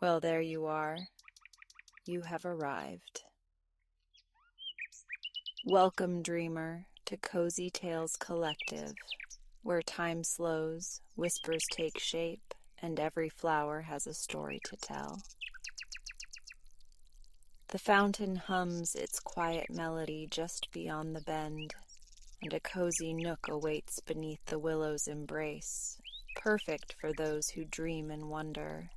Well, there you are. You have arrived. Welcome, dreamer, to Cozy Tales Collective, where time slows, whispers take shape, and every flower has a story to tell. The fountain hums its quiet melody just beyond the bend, and a cozy nook awaits beneath the willow's embrace, perfect for those who dream and wonder.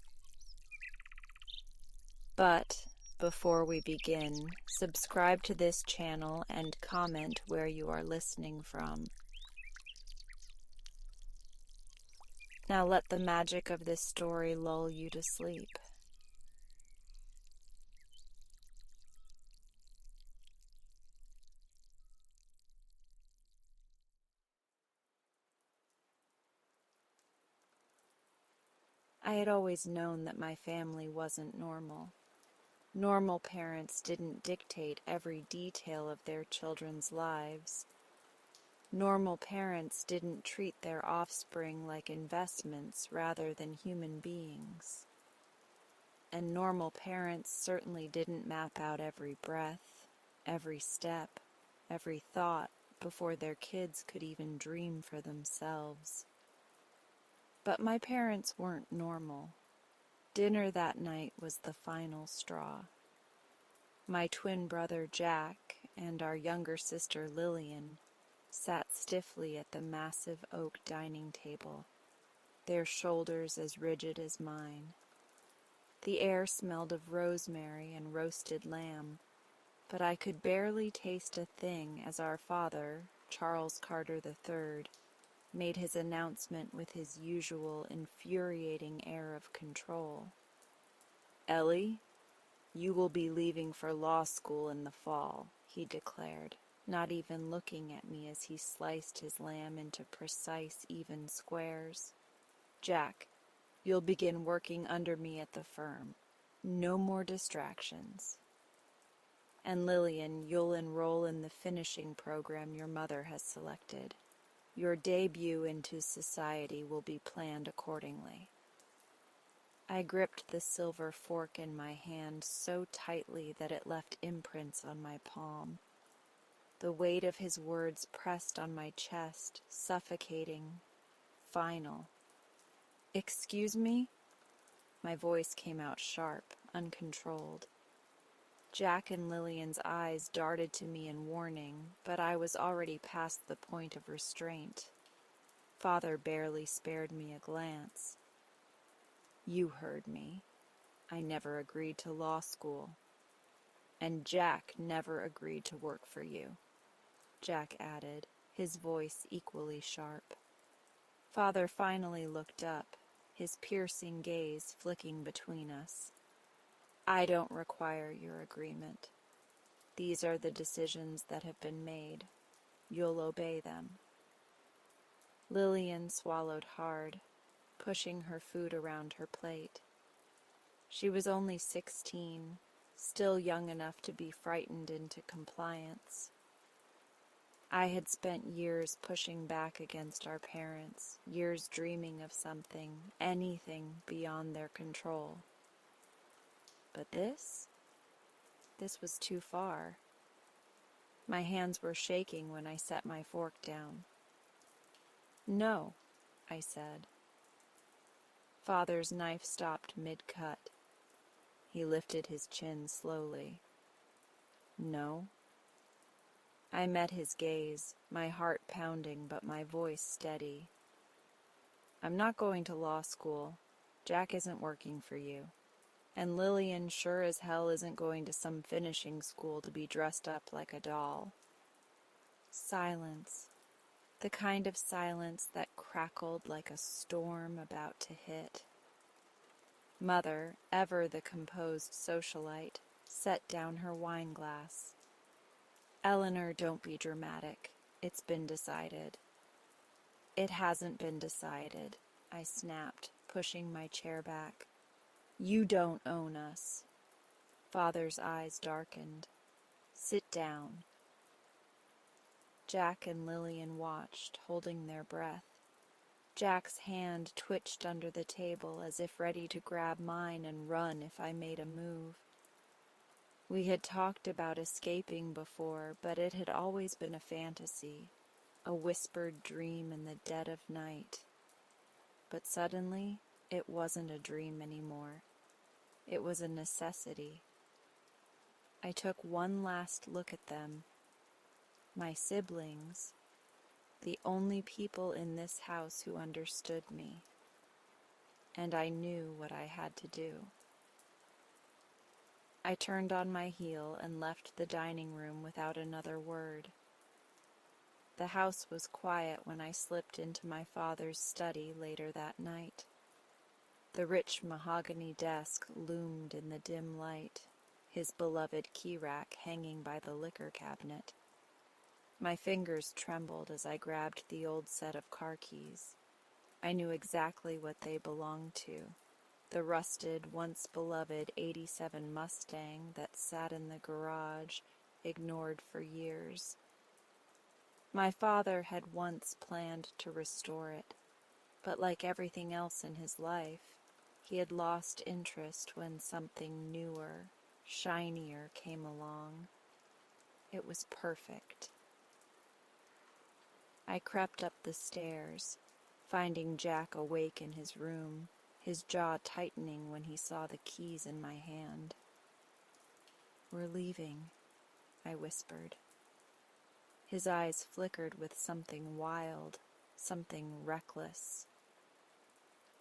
But before we begin, subscribe to this channel and comment where you are listening from. Now let the magic of this story lull you to sleep. I had always known that my family wasn't normal. Normal parents didn't dictate every detail of their children's lives. Normal parents didn't treat their offspring like investments rather than human beings. And normal parents certainly didn't map out every breath, every step, every thought before their kids could even dream for themselves. But my parents weren't normal. Dinner that night was the final straw. My twin brother Jack and our younger sister Lillian sat stiffly at the massive oak dining table, their shoulders as rigid as mine. The air smelled of rosemary and roasted lamb, but I could barely taste a thing as our father, Charles Carter III, made his announcement with his usual infuriating air of control. "Ellie, you will be leaving for law school in the fall," he declared, not even looking at me as he sliced his lamb into precise, even squares. "Jack, you'll begin working under me at the firm. No more distractions. And Lillian, you'll enroll in the finishing program your mother has selected. Your debut into society will be planned accordingly." I gripped the silver fork in my hand so tightly that it left imprints on my palm. The weight of his words pressed on my chest, suffocating, final. "Excuse me?" My voice came out sharp, uncontrolled. Jack and Lillian's eyes darted to me in warning, but I was already past the point of restraint. Father barely spared me a glance. "You heard me. I never agreed to law school. And Jack never agreed to work for you," Jack added, his voice equally sharp. Father finally looked up, his piercing gaze flicking between us. "I don't require your agreement. These are the decisions that have been made. You'll obey them." Lillian swallowed hard, pushing her food around her plate. She was only 16, still young enough to be frightened into compliance. I had spent years pushing back against our parents, years dreaming of something, anything beyond their control. But this was too far. My hands were shaking when I set my fork down. "No," I said. Father's knife stopped mid-cut. He lifted his chin slowly. "No?" I met his gaze, my heart pounding but my voice steady. "I'm not going to law school. Jack isn't working for you. And Lillian sure as hell isn't going to some finishing school to be dressed up like a doll." Silence. The kind of silence that crackled like a storm about to hit. Mother, ever the composed socialite, set down her wine glass. "Eleanor, don't be dramatic. It's been decided." "It hasn't been decided," I snapped, pushing my chair back. "You don't own us." Father's eyes darkened. "Sit down." Jack and Lillian watched, holding their breath. Jack's hand twitched under the table as if ready to grab mine and run if I made a move. We had talked about escaping before, but it had always been a fantasy, a whispered dream in the dead of night. But suddenly, it wasn't a dream anymore. It was a necessity. I took one last look at them, my siblings, the only people in this house who understood me, and I knew what I had to do. I turned on my heel and left the dining room without another word. The house was quiet when I slipped into my father's study later that night. The rich mahogany desk loomed in the dim light, his beloved key rack hanging by the liquor cabinet. My fingers trembled as I grabbed the old set of car keys. I knew exactly what they belonged to. The rusted, once-beloved '87 Mustang that sat in the garage, ignored for years. My father had once planned to restore it, but like everything else in his life, he had lost interest when something newer, shinier came along. It was perfect. I crept up the stairs, finding Jack awake in his room, his jaw tightening when he saw the keys in my hand. "We're leaving," I whispered. His eyes flickered with something wild, something reckless.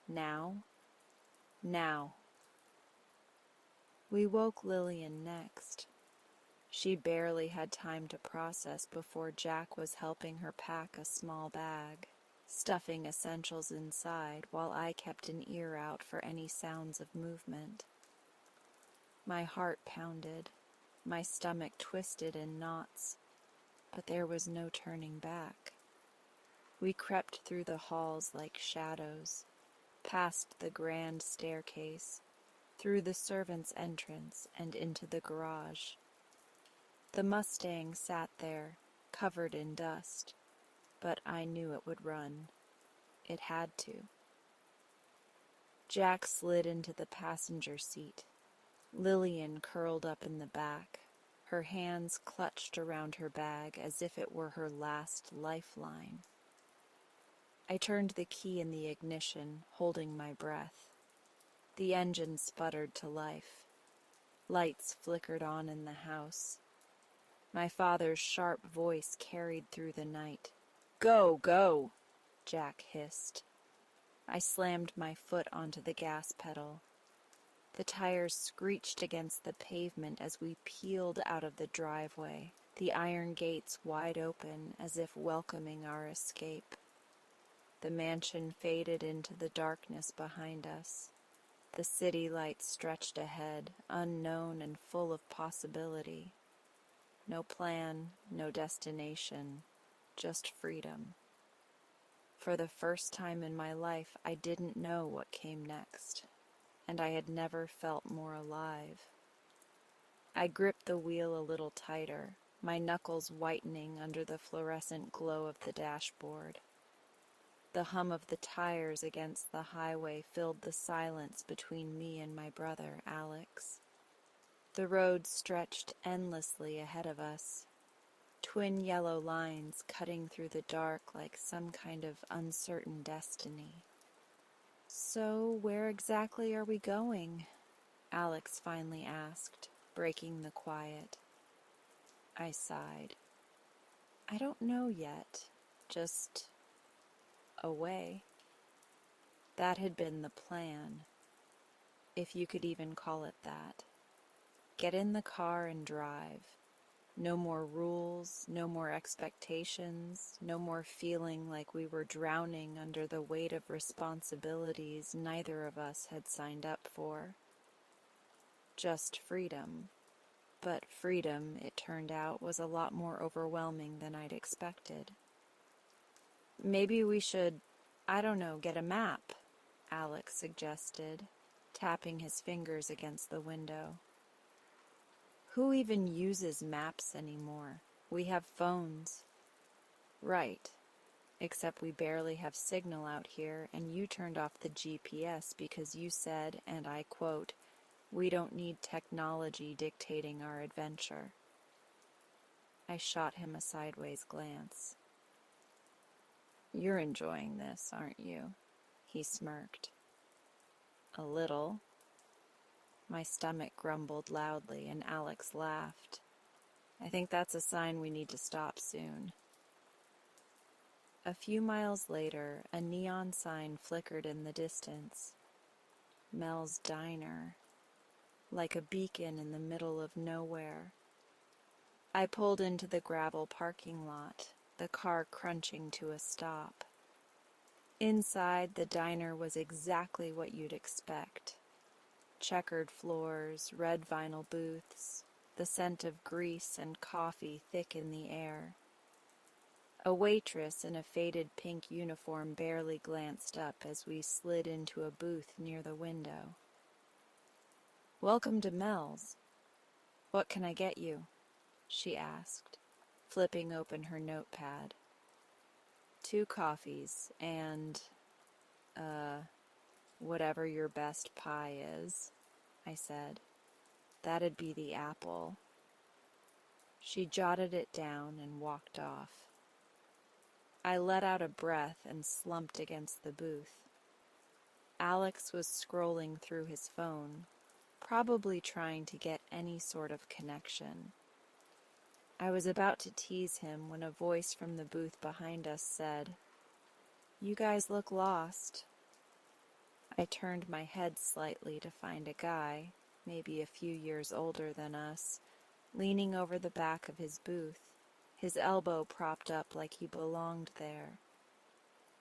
Now? Now. We woke Lillian next. She barely had time to process before Jack was helping her pack a small bag, stuffing essentials inside while I kept an ear out for any sounds of movement. My heart pounded, my stomach twisted in knots, but there was no turning back. We crept through the halls like shadows, past the grand staircase, through the servants' entrance and into the garage. The Mustang sat there, covered in dust, but I knew it would run. It had to. Jack slid into the passenger seat. Lillian curled up in the back, her hands clutched around her bag as if it were her last lifeline. I turned the key in the ignition, holding my breath. The engine sputtered to life. Lights flickered on in the house. My father's sharp voice carried through the night. "Go, go!" Jack hissed. I slammed my foot onto the gas pedal. The tires screeched against the pavement as we peeled out of the driveway, the iron gates wide open as if welcoming our escape. The mansion faded into the darkness behind us. The city lights stretched ahead, unknown and full of possibility. No plan, no destination, just freedom. For the first time in my life, I didn't know what came next, and I had never felt more alive. I gripped the wheel a little tighter, my knuckles whitening under the fluorescent glow of the dashboard. The hum of the tires against the highway filled the silence between me and my brother, Alex. The road stretched endlessly ahead of us, twin yellow lines cutting through the dark like some kind of uncertain destiny. "So, where exactly are we going?" Alex finally asked, breaking the quiet. I sighed. "I don't know yet, just away." That had been the plan, if you could even call it that. Get in the car and drive. No more rules, no more expectations, no more feeling like we were drowning under the weight of responsibilities neither of us had signed up for. Just freedom. But freedom, it turned out, was a lot more overwhelming than I'd expected. "Maybe we should, I don't know, get a map," Alex suggested, tapping his fingers against the window. "Who even uses maps anymore? We have phones." "Right. Except we barely have signal out here, and you turned off the GPS because you said, and I quote, "We don't need technology dictating our adventure." I shot him a sideways glance. "You're enjoying this, aren't you?" He smirked. "A little." My stomach grumbled loudly, and Alex laughed. "I think that's a sign we need to stop soon." A few miles later, a neon sign flickered in the distance. Mel's Diner, like a beacon in the middle of nowhere. I pulled into the gravel parking lot, the car crunching to a stop. Inside, the diner was exactly what you'd expect. Checkered floors, red vinyl booths, the scent of grease and coffee thick in the air. A waitress in a faded pink uniform barely glanced up as we slid into a booth near the window. "Welcome to Mel's. What can I get you?" she asked, flipping open her notepad. "2 coffees and, whatever your best pie is," I said. "That'd be the apple." She jotted it down and walked off. I let out a breath and slumped against the booth. Alex was scrolling through his phone, probably trying to get any sort of connection. I was about to tease him when a voice from the booth behind us said, "You guys look lost." I turned my head slightly to find a guy, maybe a few years older than us, leaning over the back of his booth, his elbow propped up like he belonged there.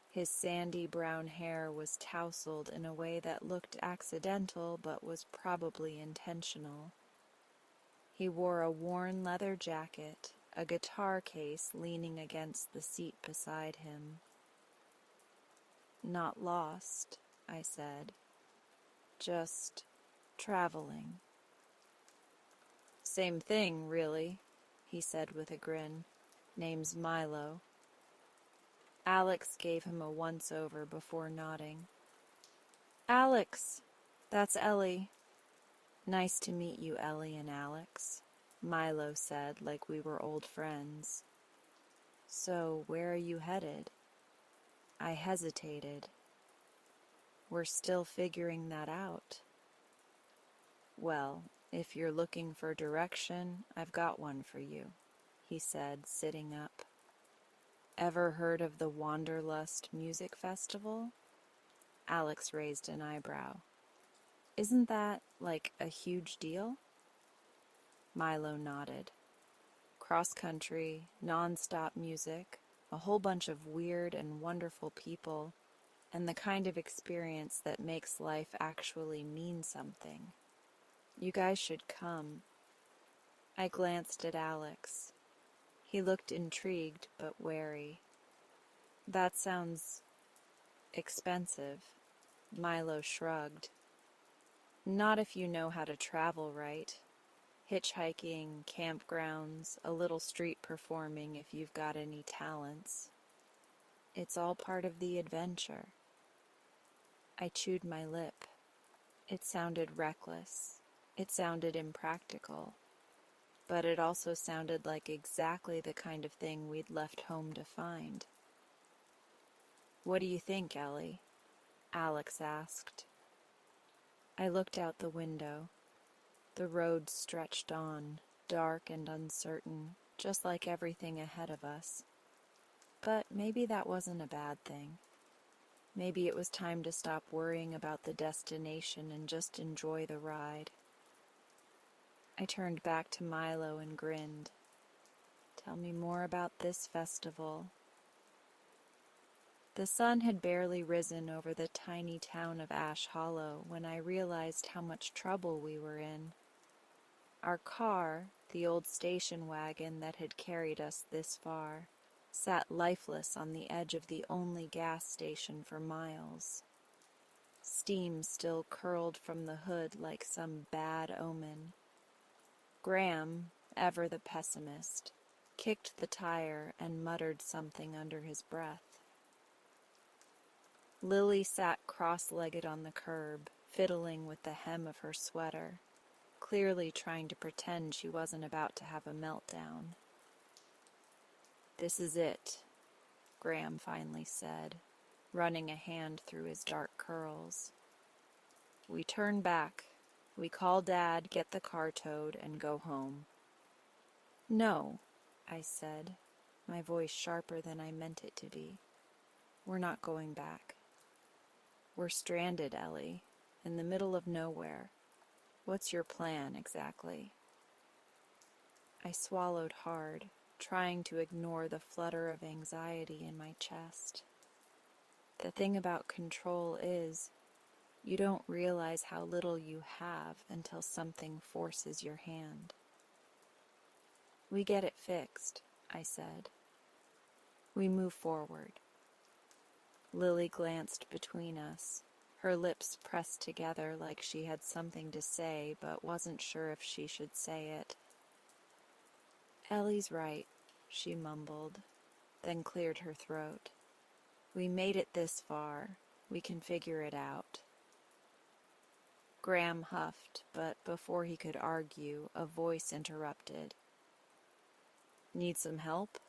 His sandy brown hair was tousled in a way that looked accidental but was probably intentional. He wore a worn leather jacket, a guitar case leaning against the seat beside him. "Not lost," I said. "Just traveling." "Same thing, really," he said with a grin. "Name's Milo." Alex gave him a once-over before nodding. "Alex, that's Ellie." "Nice to meet you, Ellie and Alex," Milo said like we were old friends. "So, where are you headed?" I hesitated. "We're still figuring that out." "Well, if you're looking for direction, I've got one for you," he said, sitting up. "Ever heard of the Wanderlust Music Festival?" Alex raised an eyebrow. "Isn't that, like, a huge deal?" Milo nodded. "Cross-country, non-stop music, a whole bunch of weird and wonderful people, and the kind of experience that makes life actually mean something. You guys should come." I glanced at Alex. He looked intrigued but wary. "That sounds expensive." Milo shrugged. "Not if you know how to travel right. Hitchhiking, campgrounds, a little street performing if you've got any talents. It's all part of the adventure." I chewed my lip. It sounded reckless. It sounded impractical. But it also sounded like exactly the kind of thing we'd left home to find. "What do you think, Ellie?" Alex asked. I looked out the window. The road stretched on, dark and uncertain, just like everything ahead of us. But maybe that wasn't a bad thing. Maybe it was time to stop worrying about the destination and just enjoy the ride. I turned back to Milo and grinned. "Tell me more about this festival." The sun had barely risen over the tiny town of Ash Hollow when I realized how much trouble we were in. Our car, the old station wagon that had carried us this far, sat lifeless on the edge of the only gas station for miles. Steam still curled from the hood like some bad omen. Graham, ever the pessimist, kicked the tire and muttered something under his breath. Lily sat cross-legged on the curb, fiddling with the hem of her sweater, clearly trying to pretend she wasn't about to have a meltdown. "This is it," Graham finally said, running a hand through his dark curls. "We turn back. We call Dad, get the car towed, and go home." "No," I said, my voice sharper than I meant it to be. "We're not going back. We're stranded, Ellie, in the middle of nowhere. What's your plan, exactly?" I swallowed hard, trying to ignore the flutter of anxiety in my chest. The thing about control is, you don't realize how little you have until something forces your hand. "We get it fixed," I said. "We move forward." Lily glanced between us, her lips pressed together like she had something to say but wasn't sure if she should say it. "Ellie's right," she mumbled, then cleared her throat. "We made it this far. We can figure it out." Graham huffed, but before he could argue, a voice interrupted. "Need some help?"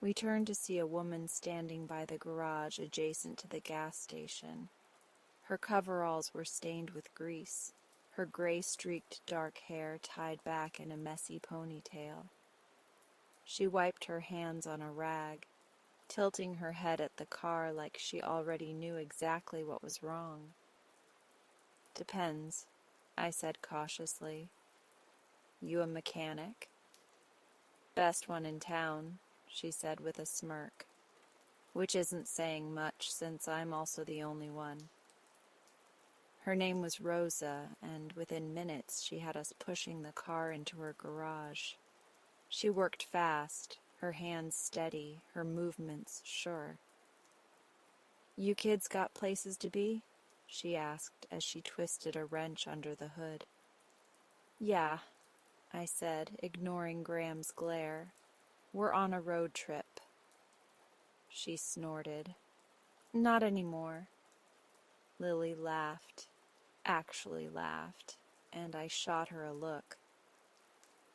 We turned to see a woman standing by the garage adjacent to the gas station. Her coveralls were stained with grease, her gray-streaked dark hair tied back in a messy ponytail. She wiped her hands on a rag, tilting her head at the car like she already knew exactly what was wrong. "Depends," I said cautiously. "You a mechanic?" "Best one in town," she said with a smirk, which isn't saying much since I'm also the only one. Her name was Rosa, and within minutes she had us pushing the car into her garage. She worked fast, her hands steady, her movements sure. "You kids got places to be?" she asked as she twisted a wrench under the hood. "Yeah," I said, ignoring Graham's glare. "We're on a road trip." She snorted. "Not anymore." Lily laughed, actually laughed, and I shot her a look.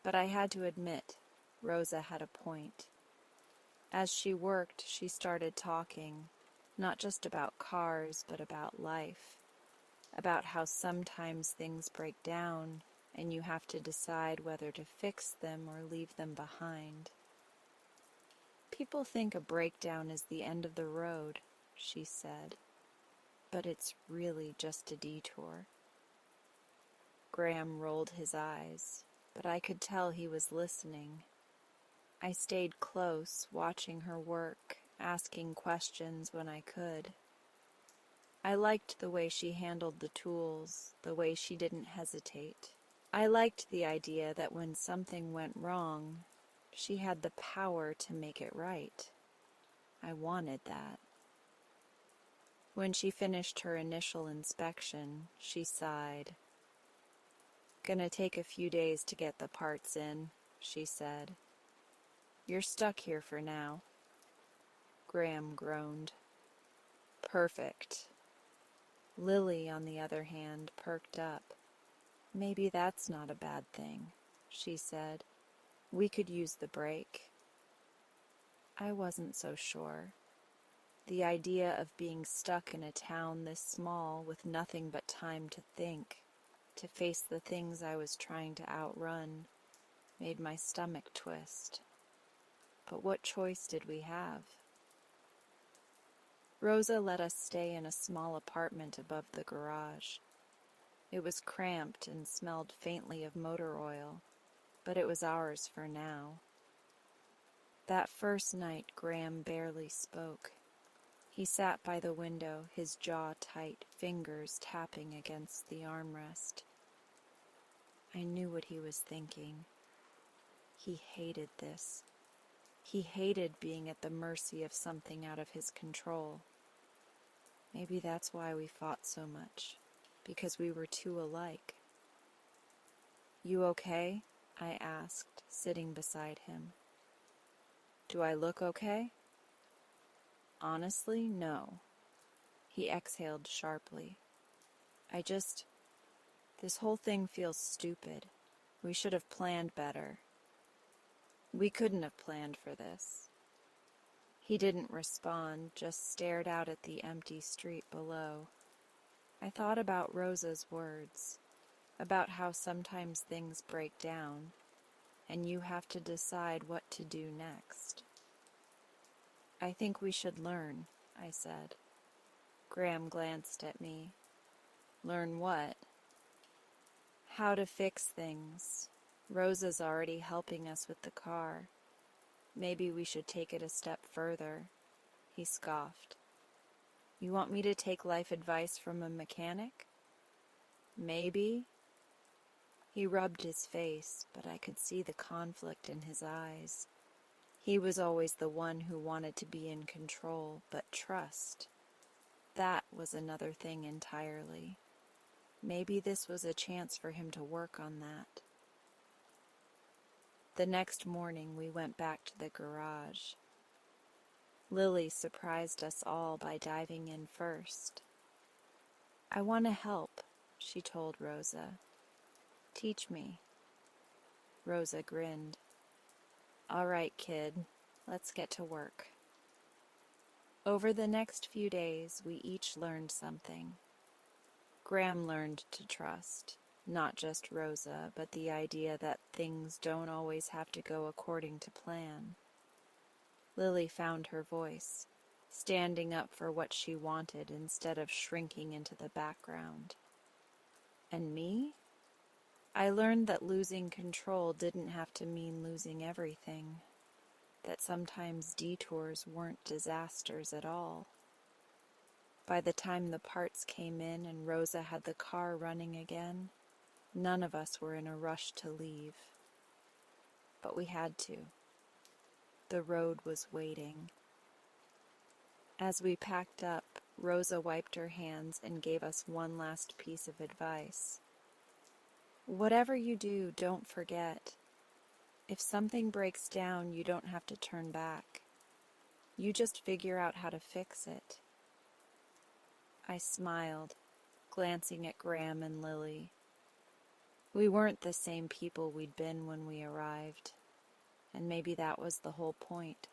But I had to admit, Rosa had a point. As she worked, she started talking, not just about cars, but about life, about how sometimes things break down, and you have to decide whether to fix them or leave them behind. "People think a breakdown is the end of the road," she said, "but it's really just a detour." Graham rolled his eyes, but I could tell he was listening. I stayed close, watching her work, asking questions when I could. I liked the way she handled the tools, the way she didn't hesitate. I liked the idea that when something went wrong, she had the power to make it right. I wanted that. When she finished her initial inspection, she sighed. "Gonna take a few days to get the parts in," she said. "You're stuck here for now." Graham groaned. "Perfect." Lily, on the other hand, perked up. "Maybe that's not a bad thing," she said. "We could use the break." I wasn't so sure. The idea of being stuck in a town this small with nothing but time to think, to face the things I was trying to outrun, made my stomach twist. But what choice did we have? Rosa let us stay in a small apartment above the garage. It was cramped and smelled faintly of motor oil, but it was ours for now. That first night, Graham barely spoke. He sat by the window, his jaw tight, fingers tapping against the armrest. I knew what he was thinking. He hated this. He hated being at the mercy of something out of his control. Maybe that's why we fought so much, because we were too alike. "You okay?" I asked, sitting beside him. "Do I look okay?" "Honestly, no." He exhaled sharply. This whole thing feels stupid. We should have planned better. We couldn't have planned for this. He didn't respond, just stared out at the empty street below. I thought about Rosa's words, about how sometimes things break down, and you have to decide what to do next. I think we should learn, I said. Graham glanced at me. Learn what? How to fix things. Rosa's already helping us with the car. Maybe we should take it a step further. He scoffed. You want me to take life advice from a mechanic? Maybe. He rubbed his face, but I could see the conflict in his eyes. He was always the one who wanted to be in control, but trust. That was another thing entirely. Maybe this was a chance for him to work on that. The next morning we went back to the garage. Lily surprised us all by diving in first. I want to help, she told Rosa. Teach me. Rosa grinned. All right, kid, let's get to work. Over the next few days, we each learned something. Graham learned to trust, not just Rosa, but the idea that things don't always have to go according to plan. Lily found her voice, standing up for what she wanted instead of shrinking into the background. And me? I learned that losing control didn't have to mean losing everything, that sometimes detours weren't disasters at all. By the time the parts came in and Rosa had the car running again, none of us were in a rush to leave. But we had to. The road was waiting. As we packed up, Rosa wiped her hands and gave us one last piece of advice. Whatever you do, don't forget. If something breaks down, you don't have to turn back. You just figure out how to fix it. I smiled, glancing at Graham and Lily. We weren't the same people we'd been when we arrived, and maybe that was the whole point.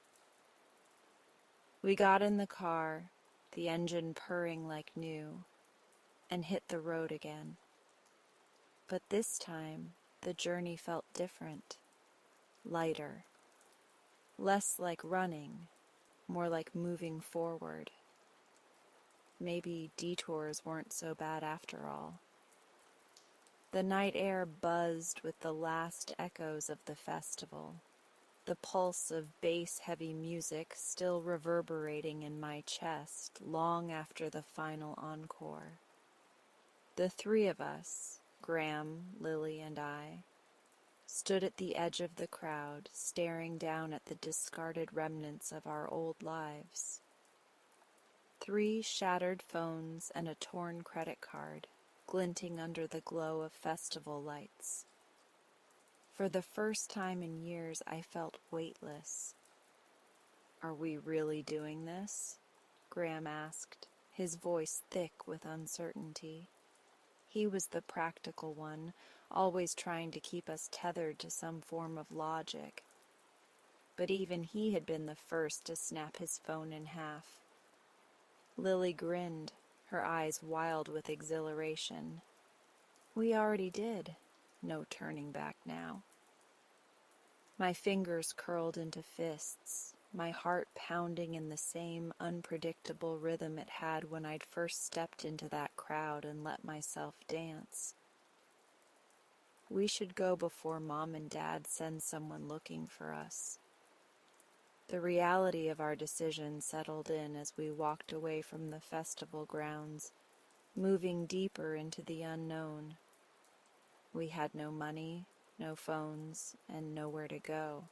We got in the car, the engine purring like new, and hit the road again. But this time, the journey felt different, lighter, less like running, more like moving forward. Maybe detours weren't so bad after all. The night air buzzed with the last echoes of the festival, the pulse of bass-heavy music still reverberating in my chest long after the final encore. The three of us, Graham, Lily, and I, stood at the edge of the crowd, staring down at the discarded remnants of our old lives. 3 shattered phones and a torn credit card, glinting under the glow of festival lights. For the first time in years, I felt weightless. Are we really doing this? Graham asked, his voice thick with uncertainty. He was the practical one, always trying to keep us tethered to some form of logic. But even he had been the first to snap his phone in half. Lily grinned, her eyes wild with exhilaration. We already did. No turning back now. My fingers curled into fists, my heart pounding in the same unpredictable rhythm it had when I'd first stepped into that crowd and let myself dance. We should go before Mom and Dad send someone looking for us. The reality of our decision settled in as we walked away from the festival grounds, moving deeper into the unknown. We had no money, no phones, and nowhere to go.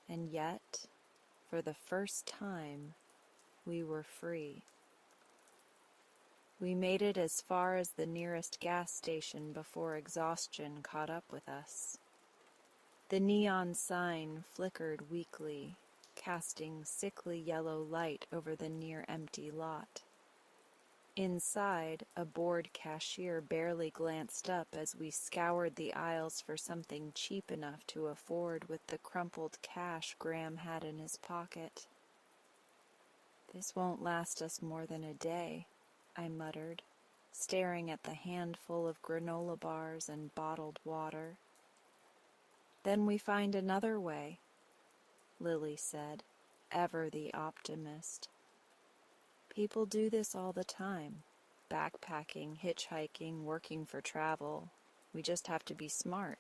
And yet, for the first time, we were free. We made it as far as the nearest gas station before exhaustion caught up with us. The neon sign flickered weakly, casting sickly yellow light over the near-empty lot. Inside, a bored cashier barely glanced up as we scoured the aisles for something cheap enough to afford with the crumpled cash Graham had in his pocket. "This won't last us more than a day," I muttered, staring at the handful of granola bars and bottled water. "Then we find another way," Lily said, ever the optimist. "People do this all the time. Backpacking, hitchhiking, working for travel. We just have to be smart."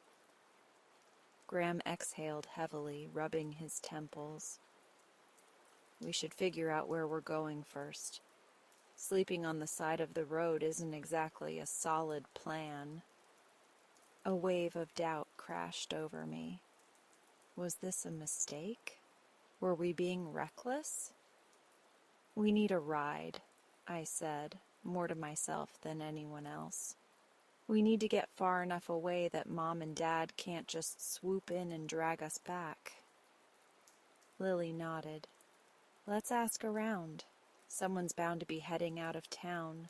Graham exhaled heavily, rubbing his temples. "We should figure out where we're going first. Sleeping on the side of the road isn't exactly a solid plan." A wave of doubt crashed over me. Was this a mistake? Were we being reckless? "We need a ride," I said, more to myself than anyone else. "We need to get far enough away that Mom and Dad can't just swoop in and drag us back." Lily nodded. "Let's ask around. Someone's bound to be heading out of town."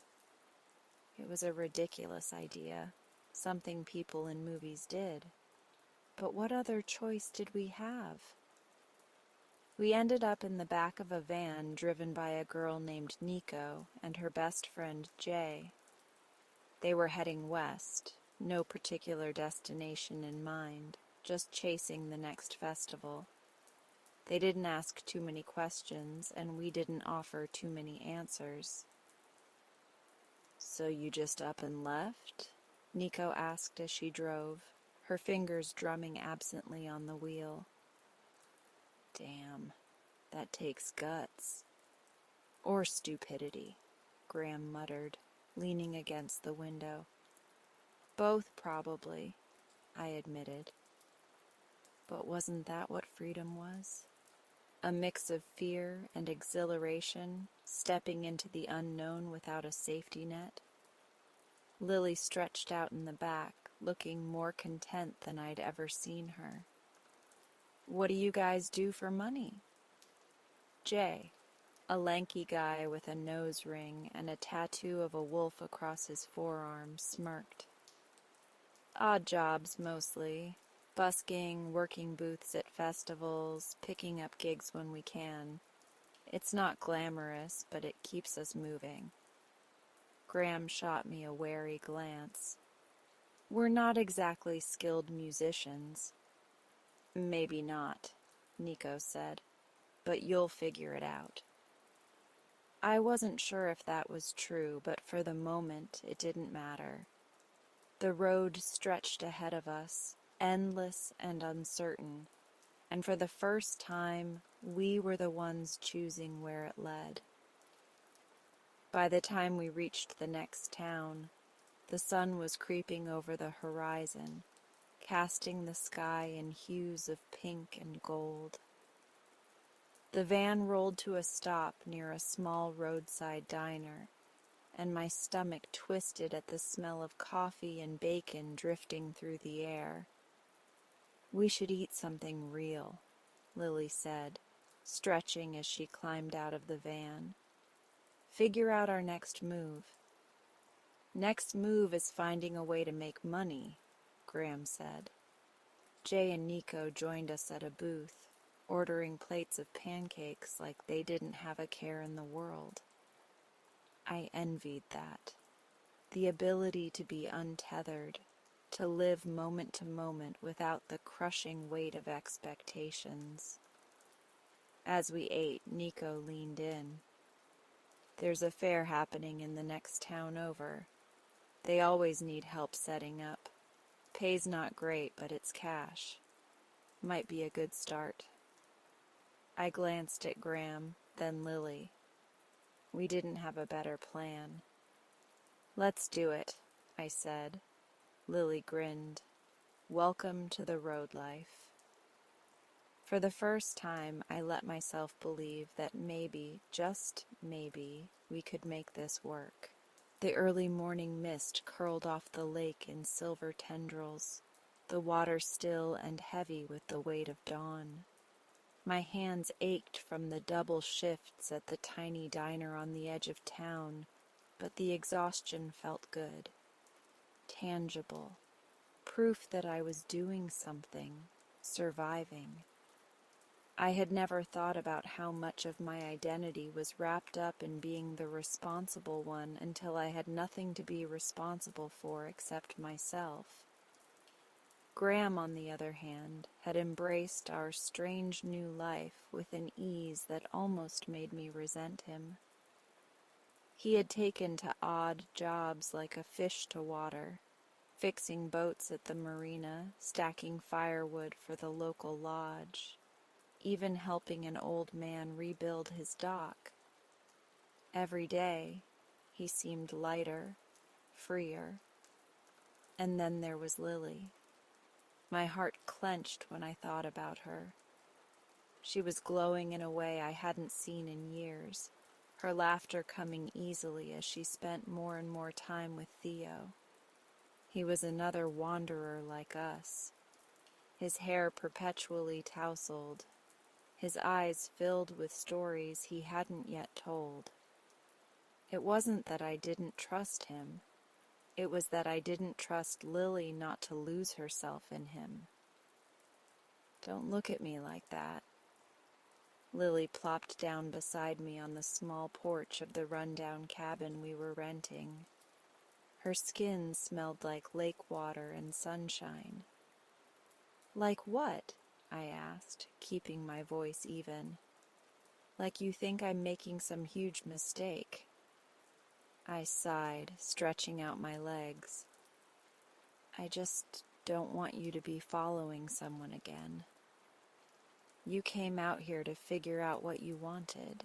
It was a ridiculous idea, something people in movies did. But what other choice did we have? We ended up in the back of a van driven by a girl named Nico and her best friend Jay. They were heading west, no particular destination in mind, just chasing the next festival. They didn't ask too many questions, and we didn't offer too many answers. "So you just up and left?" Nico asked as she drove, her fingers drumming absently on the wheel. "Damn, that takes guts." "Or stupidity," Graham muttered, leaning against the window. "Both, probably," I admitted. But wasn't that what freedom was? A mix of fear and exhilaration, stepping into the unknown without a safety net? Lily stretched out in the back, looking more content than I'd ever seen her. "What do you guys do for money?" Jay, a lanky guy with a nose ring and a tattoo of a wolf across his forearm, smirked. "Odd jobs, mostly. Busking, working booths at festivals, picking up gigs when we can. It's not glamorous, but it keeps us moving." Graham shot me a wary glance. "We're not exactly skilled musicians." "Maybe not," Nico said, "but you'll figure it out." I wasn't sure if that was true, but for the moment it didn't matter. The road stretched ahead of us, endless and uncertain, and for the first time, we were the ones choosing where it led. By the time we reached the next town, the sun was creeping over the horizon, casting the sky in hues of pink and gold. The van rolled to a stop near a small roadside diner, and my stomach twisted at the smell of coffee and bacon drifting through the air. "We should eat something real," Lily said, stretching as she climbed out of the van. "Figure out our next move." "Next move is finding a way to make money," Graham said. Jay and Nico joined us at a booth, ordering plates of pancakes like they didn't have a care in the world. I envied that. The ability to be untethered, to live moment to moment without the crushing weight of expectations. As we ate, Nico leaned in. "There's a fair happening in the next town over. They always need help setting up. Pay's not great, but it's cash. Might be a good start." I glanced at Graham, then Lily. We didn't have a better plan. "Let's do it," I said. Lily grinned. "Welcome to the road life." For the first time, I let myself believe that maybe, just maybe, we could make this work. The early morning mist curled off the lake in silver tendrils, the water still and heavy with the weight of dawn. My hands ached from the double shifts at the tiny diner on the edge of town, but the exhaustion felt good, tangible, proof that I was doing something, surviving. I had never thought about how much of my identity was wrapped up in being the responsible one until I had nothing to be responsible for except myself. Graham, on the other hand, had embraced our strange new life with an ease that almost made me resent him. He had taken to odd jobs like a fish to water, fixing boats at the marina, stacking firewood for the local lodge, even helping an old man rebuild his dock. Every day, he seemed lighter, freer. And then there was Lily. My heart clenched when I thought about her. She was glowing in a way I hadn't seen in years, her laughter coming easily as she spent more and more time with Theo. He was another wanderer like us, his hair perpetually tousled, his eyes filled with stories he hadn't yet told. It wasn't that I didn't trust him. It was that I didn't trust Lily not to lose herself in him. Don't look at me like that. Lily plopped down beside me on the small porch of the rundown cabin we were renting. Her skin smelled like lake water and sunshine. Like what? I asked, keeping my voice even. Like you think I'm making some huge mistake. I sighed, stretching out my legs. I just don't want you to be following someone again. You came out here to figure out what you wanted.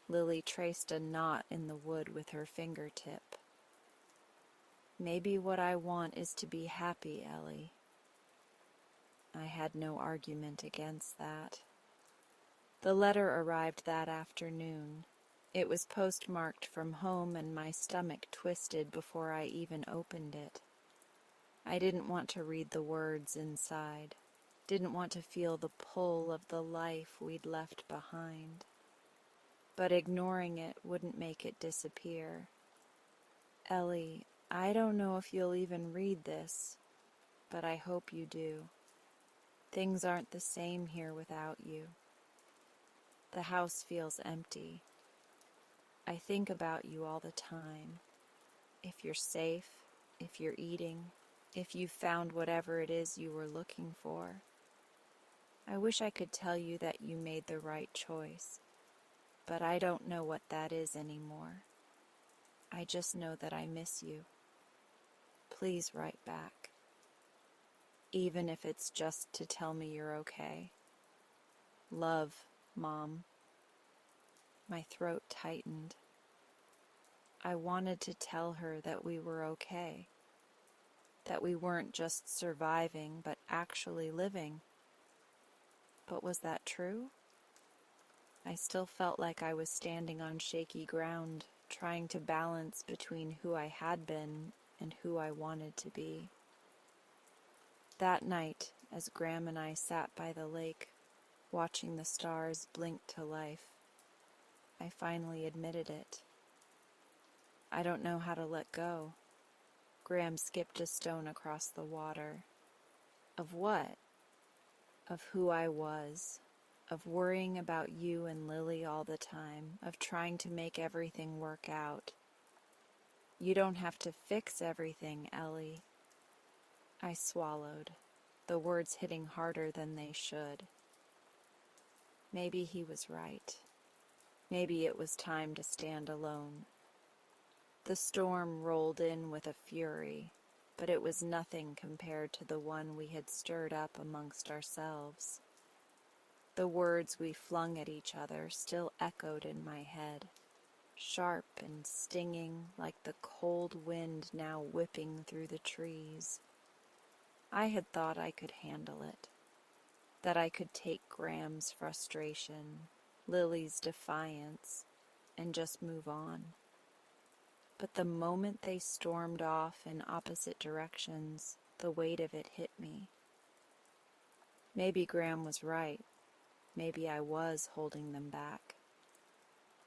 Lily traced a knot in the wood with her fingertip. Maybe what I want is to be happy, Ellie. I had no argument against that. The letter arrived that afternoon. It was postmarked from home and my stomach twisted before I even opened it. I didn't want to read the words inside. Didn't want to feel the pull of the life we'd left behind. But ignoring it wouldn't make it disappear. Ellie, I don't know if you'll even read this, but I hope you do. Things aren't the same here without you. The house feels empty. I think about you all the time. If you're safe, if you're eating, if you found whatever it is you were looking for. I wish I could tell you that you made the right choice, but I don't know what that is anymore. I just know that I miss you. Please write back, even if it's just to tell me you're okay. Love, Mom. My throat tightened. I wanted to tell her that we were okay, that we weren't just surviving, but actually living. But was that true? I still felt like I was standing on shaky ground, trying to balance between who I had been and who I wanted to be. That night, as Graham and I sat by the lake, watching the stars blink to life, I finally admitted it. I don't know how to let go. Graham skipped a stone across the water. Of what? Of who I was. Of worrying about you and Lily all the time. Of trying to make everything work out. You don't have to fix everything, Ellie. I swallowed, the words hitting harder than they should. Maybe he was right. Maybe it was time to stand alone. The storm rolled in with a fury, but it was nothing compared to the one we had stirred up amongst ourselves. The words we flung at each other still echoed in my head, sharp and stinging like the cold wind now whipping through the trees. I had thought I could handle it, that I could take Graham's frustration, Lily's defiance, and just move on. But the moment they stormed off in opposite directions, the weight of it hit me. Maybe Graham was right. Maybe I was holding them back.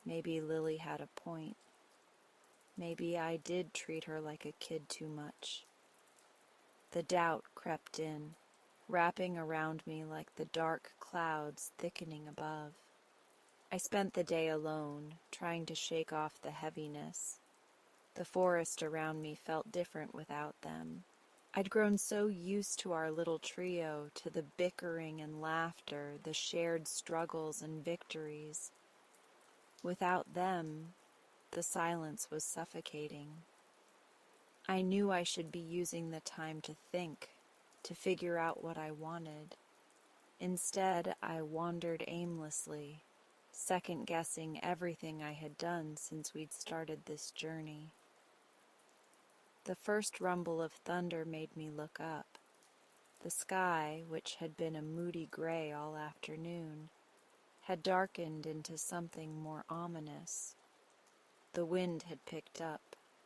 Maybe Lily had a point. Maybe I did treat her like a kid too much. The doubt crept in, wrapping around me like the dark clouds thickening above. I spent the day alone, trying to shake off the heaviness. The forest around me felt different without them. I'd grown so used to our little trio, to the bickering and laughter, the shared struggles and victories. Without them, the silence was suffocating. I knew I should be using the time to think, to figure out what I wanted. Instead, I wandered aimlessly, second-guessing everything I had done since we'd started this journey. The first rumble of thunder made me look up. The sky, which had been a moody gray all afternoon, had darkened into something more ominous. The wind had picked up,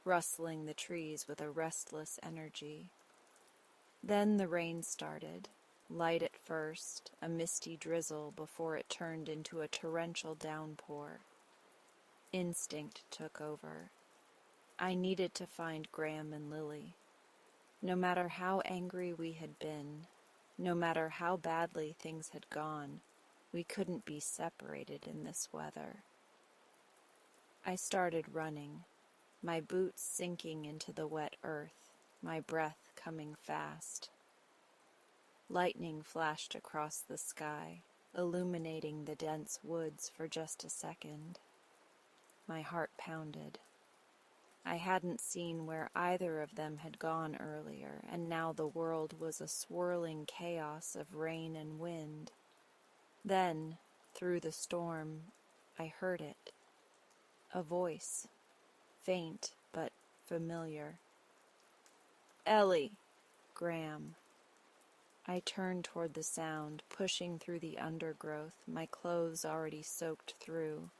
rustling the trees with a restless energy. Then the rain started, light at first, a misty drizzle before it turned into a torrential downpour. Instinct took over. I needed to find Graham and Lily. No matter how angry we had been, no matter how badly things had gone, we couldn't be separated in this weather. I started running, my boots sinking into the wet earth, my breath coming fast. Lightning flashed across the sky, illuminating the dense woods for just a second. My heart pounded. I hadn't seen where either of them had gone earlier, and now the world was a swirling chaos of rain and wind. Then, through the storm, I heard it. A voice, faint but familiar. "Ellie!" Graham. I turned toward the sound, pushing through the undergrowth, my clothes already soaked through.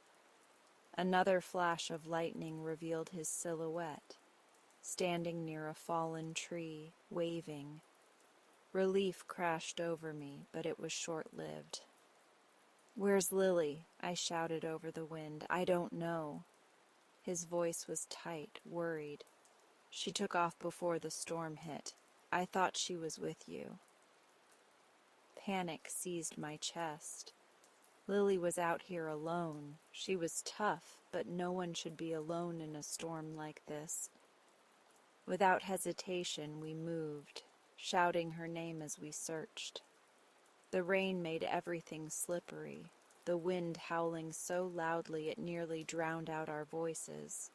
Another flash of lightning revealed his silhouette, standing near a fallen tree, waving. Relief crashed over me, but it was short-lived. "Where's Lily?" I shouted over the wind. "I don't know." His voice was tight, worried. "She took off before the storm hit. I thought she was with you." Panic seized my chest. Lily was out here alone. She was tough, but no one should be alone in a storm like this. Without hesitation, we moved, shouting her name as we searched. The rain made everything slippery, the wind howling so loudly it nearly drowned out our voices.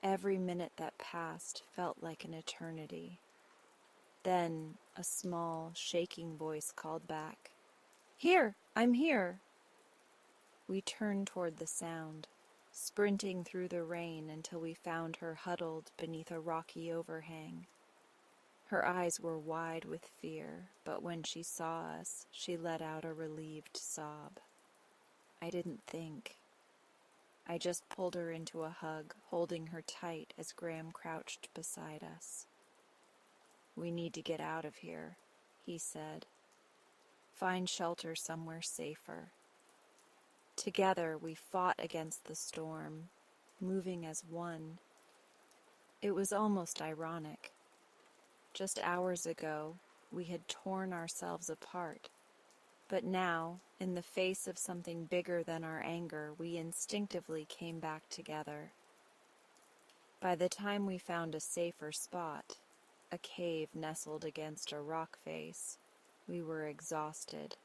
Every minute that passed felt like an eternity. Then a small, shaking voice called back, "Here! I'm here!" We turned toward the sound, sprinting through the rain until we found her huddled beneath a rocky overhang. Her eyes were wide with fear, but when she saw us, she let out a relieved sob. I didn't think. I just pulled her into a hug, holding her tight as Graham crouched beside us. "We need to get out of here," he said. "Find shelter somewhere safer." Together we fought against the storm, moving as one. It was almost ironic. Just hours ago, we had torn ourselves apart, but now, in the face of something bigger than our anger, we instinctively came back together. By the time we found a safer spot, a cave nestled against a rock face, we were exhausted.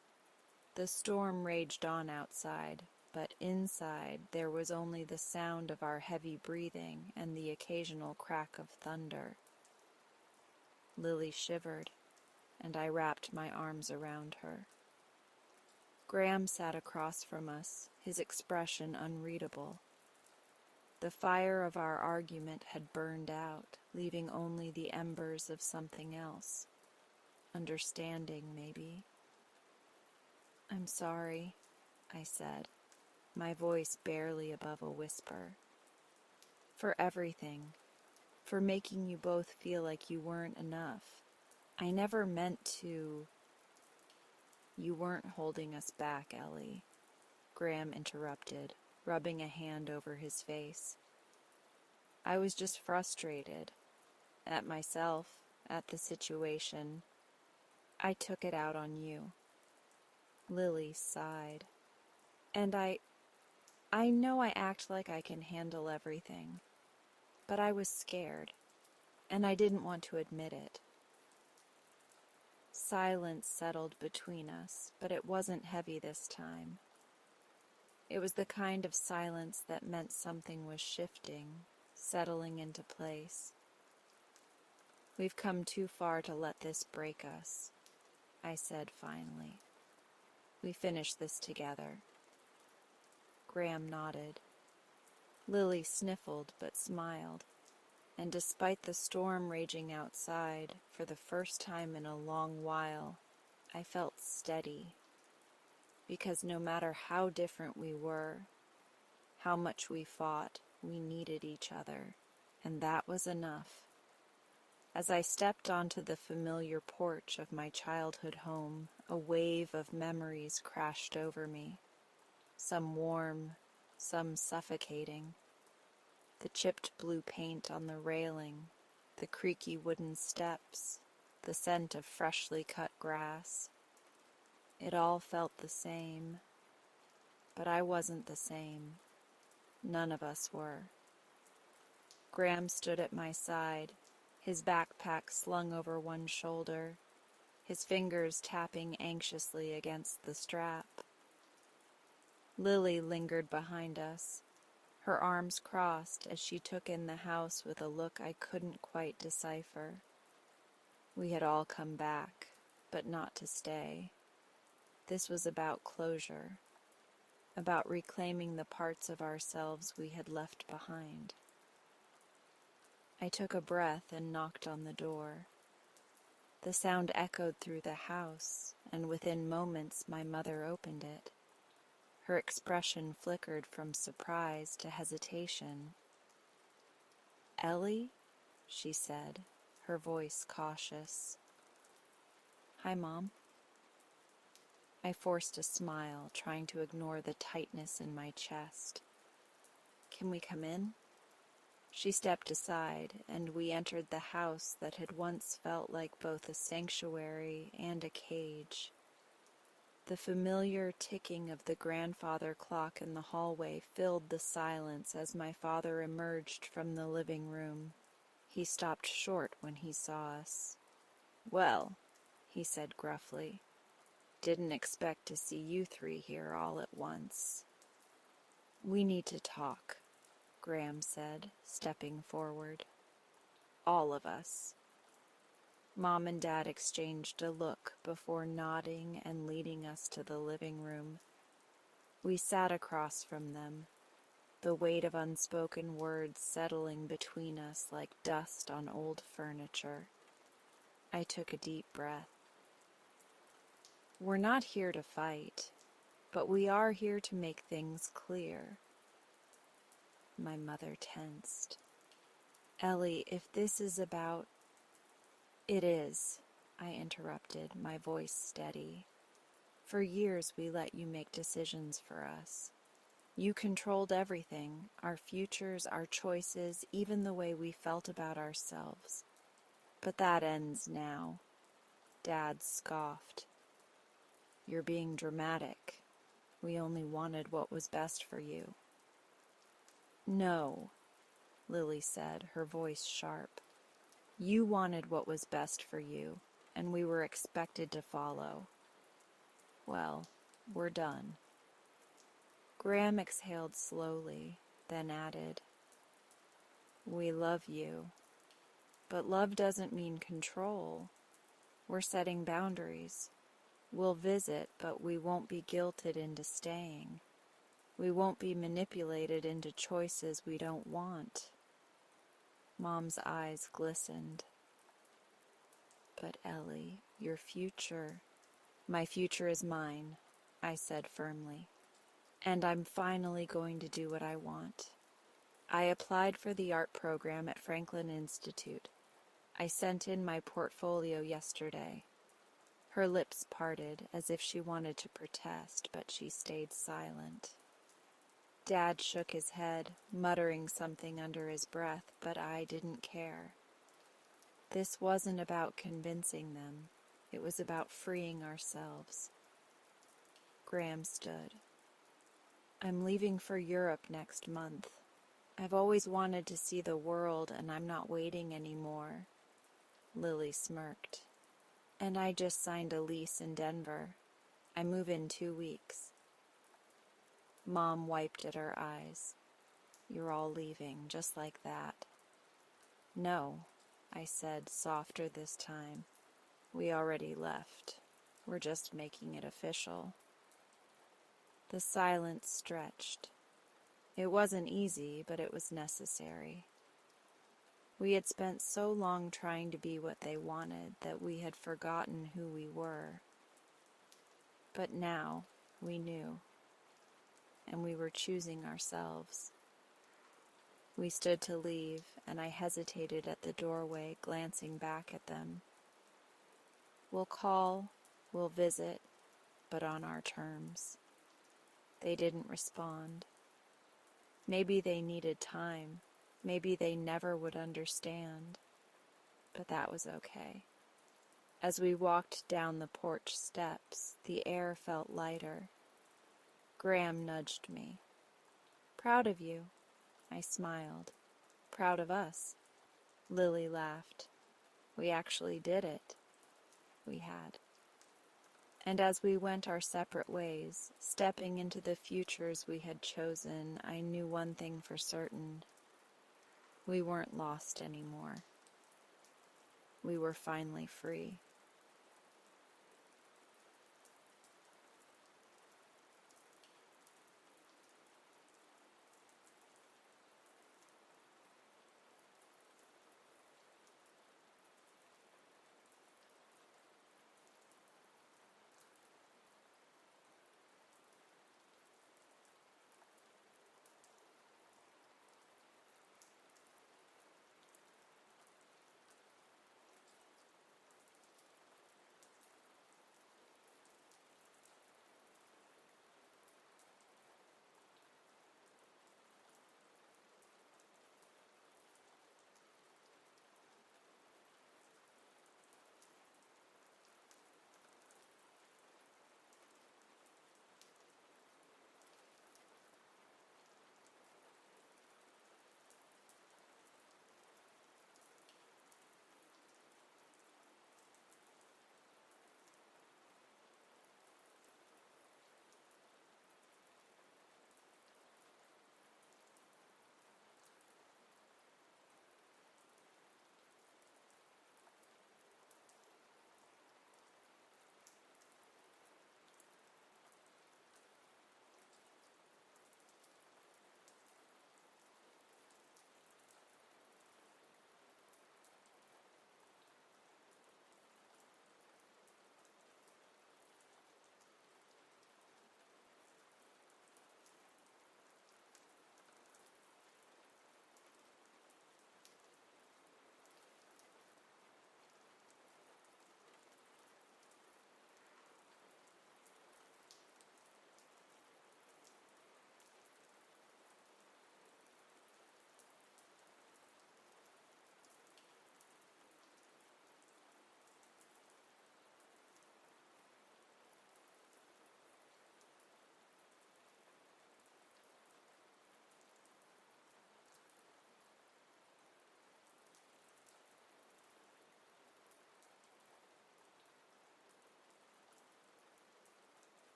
The storm raged on outside, but inside there was only the sound of our heavy breathing and the occasional crack of thunder. Lily shivered, and I wrapped my arms around her. Graham sat across from us, his expression unreadable. The fire of our argument had burned out, leaving only the embers of something else. Understanding, maybe. "I'm sorry," I said, my voice barely above a whisper. "For everything. For making you both feel like you weren't enough. I never meant to—" "You weren't holding us back, Ellie," Graham interrupted, rubbing a hand over his face. I was just frustrated at myself, at the situation. I took it out on you." Lily sighed. "And I know I act like I can handle everything, but I was scared, and I didn't want to admit it." Silence settled between us, but it wasn't heavy this time. It was the kind of silence that meant something was shifting, settling into place. "We've come too far to let this break us," I said finally. "We finish this together." Graham nodded. Lily sniffled but smiled, and despite the storm raging outside, for the first time in a long while, I felt steady. Because no matter how different we were, how much we fought, we needed each other, and that was enough. As I stepped onto the familiar porch of my childhood home, a wave of memories crashed over me, some warm, some suffocating. The chipped blue paint on the railing, the creaky wooden steps, the scent of freshly cut grass. It all felt the same, but I wasn't the same. None of us were. Graham stood at my side, his backpack slung over one shoulder, his fingers tapping anxiously against the strap. Lily lingered behind us, her arms crossed as she took in the house with a look I couldn't quite decipher. We had all come back, but not to stay. This was about closure, about reclaiming the parts of ourselves we had left behind. I took a breath and knocked on the door. The sound echoed through the house, and within moments my mother opened it. Her expression flickered from surprise to hesitation. "Ellie?" she said, her voice cautious. "Hi, Mom." I forced a smile, trying to ignore the tightness in my chest. "Can we come in?" She stepped aside, and we entered the house that had once felt like both a sanctuary and a cage. The familiar ticking of the grandfather clock in the hallway filled the silence as my father emerged from the living room. He stopped short when he saw us. "Well," he said gruffly, "didn't expect to see you three here all at once." "We need to talk," Graham said, stepping forward. "All of us." Mom and Dad exchanged a look before nodding and leading us to the living room. We sat across from them, the weight of unspoken words settling between us like dust on old furniture. I took a deep breath. "We're not here to fight, but we are here to make things clear." My mother tensed. "Ellie, if this is about—" "It is," I interrupted, my voice steady. "For years we let you make decisions for us. You controlled everything, our futures, our choices, even the way we felt about ourselves. But that ends now." Dad scoffed. "You're being dramatic. We only wanted what was best for you." "No," Lily said, her voice sharp. "You wanted what was best for you, and we were expected to follow. Well, we're done." Graham exhaled slowly, then added, "We love you, but love doesn't mean control. We're setting boundaries. We'll visit, but we won't be guilted into staying. We won't be manipulated into choices we don't want." Mom's eyes glistened. "But Ellie, your future—" "My future is mine," I said firmly. "And I'm finally going to do what I want. I applied for the art program at Franklin Institute. I sent in my portfolio yesterday." Her lips parted as if she wanted to protest, but she stayed silent. Dad shook his head, muttering something under his breath, but I didn't care. This wasn't about convincing them. It was about freeing ourselves. Graham stood. I'm leaving for Europe next month. I've always wanted to see the world, and I'm not waiting anymore. Lily smirked. And I just signed a lease in Denver. I move in 2 weeks. Mom wiped at her eyes. You're all leaving, just like that. No, I said, softer this time. We already left. We're just making it official. The silence stretched. It wasn't easy, but it was necessary. We had spent so long trying to be what they wanted that we had forgotten who we were. But now we knew, and we were choosing ourselves. We stood to leave, and I hesitated at the doorway, glancing back at them. We'll call, we'll visit, but on our terms. They didn't respond. Maybe they needed time. Maybe they never would understand. But that was okay. As we walked down the porch steps, the air felt lighter. Graham nudged me. Proud of you, I smiled. Proud of us. Lily laughed. We actually did it. We had. And as we went our separate ways, stepping into the futures we had chosen, I knew one thing for certain. We weren't lost anymore. We were finally free.